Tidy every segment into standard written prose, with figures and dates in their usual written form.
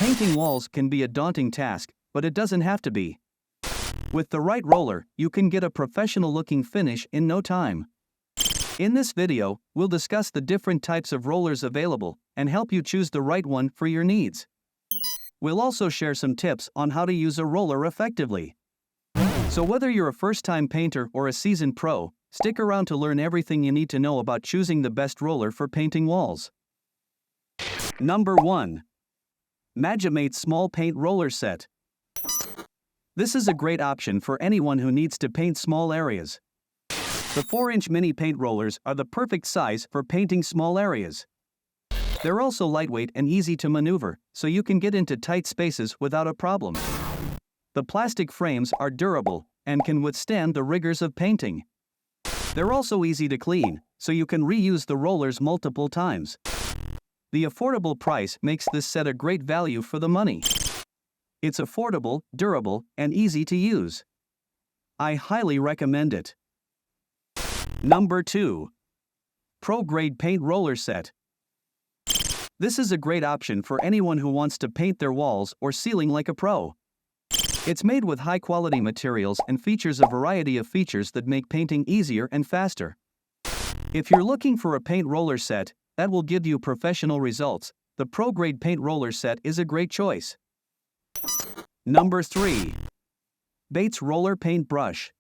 Painting walls can be a daunting task, but it doesn't have to be. With the right roller, you can get a professional-looking finish in no time. In this video, we'll discuss the different types of rollers available and help you choose the right one for your needs. We'll also share some tips on how to use a roller effectively. So whether you're a first-time painter or a seasoned pro, stick around to learn everything you need to know about choosing the best roller for painting walls. Number 1. Magimate Small Paint Roller Set. This is a great option for anyone who needs to paint small areas. The 4-inch mini paint rollers are the perfect size for painting small areas. They're also lightweight and easy to maneuver, so you can get into tight spaces without a problem. The plastic frames are durable and can withstand the rigors of painting. They're also easy to clean, so you can reuse the rollers multiple times. The affordable price makes this set a great value for the money. It's affordable, durable, and easy to use. I highly recommend it. Number 2. Pro Grade Paint Roller Set. This is a great option for anyone who wants to paint their walls or ceiling like a pro. It's made with high-quality materials and features a variety of features that make painting easier and faster. If you're looking for a paint roller set that will give you professional results, the Pro Grade Paint Roller Set is a great choice. Number 3. Bates Roller Paint Brush.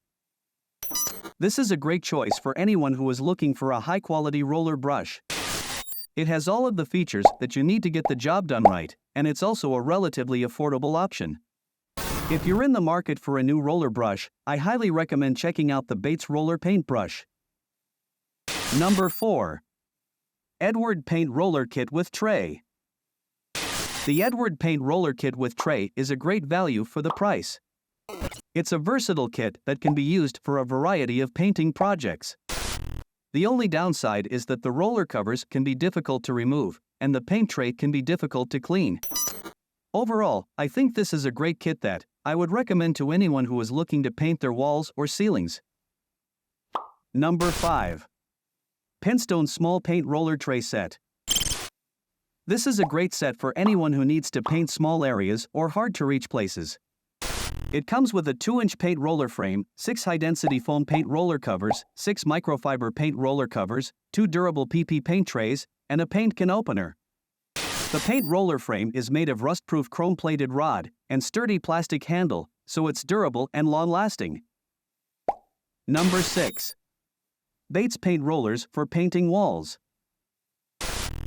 This is a great choice for anyone who is looking for a high-quality roller brush. It has all of the features that you need to get the job done right, and it's also a relatively affordable option. If you're in the market for a new roller brush, I highly recommend checking out the Bates Roller Paint Brush. Number 4. Edward Paint Roller Kit with Tray. The Edward Paint Roller Kit with Tray is a great value for the price. It's a versatile kit that can be used for a variety of painting projects. The only downside is that the roller covers can be difficult to remove, and the paint tray can be difficult to clean. Overall, I think this is a great kit that I would recommend to anyone who is looking to paint their walls or ceilings. Number 5. PinStone Small Paint Roller Tray Set. This is a great set for anyone who needs to paint small areas or hard-to-reach places. It comes with a 2-inch paint roller frame, 6 high-density foam paint roller covers, 6 microfiber paint roller covers, 2 durable PP paint trays, and a paint can opener. The paint roller frame is made of rust-proof chrome-plated rod and sturdy plastic handle, so it's durable and long-lasting. Number 6. Bates Paint Rollers for Painting Walls.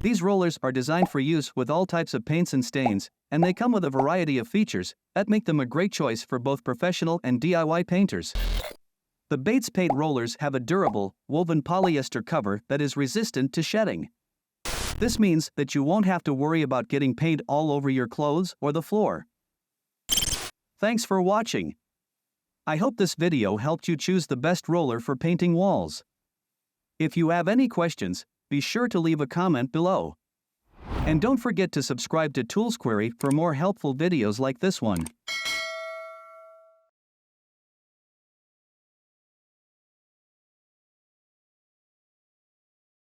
These rollers are designed for use with all types of paints and stains, and they come with a variety of features that make them a great choice for both professional and DIY painters. The Bates Paint Rollers have a durable, woven polyester cover that is resistant to shedding. This means that you won't have to worry about getting paint all over your clothes or the floor. Thanks for watching. I hope this video helped you choose the best roller for painting walls. If you have any questions, be sure to leave a comment below. And don't forget to subscribe to Tools Query for more helpful videos like this one.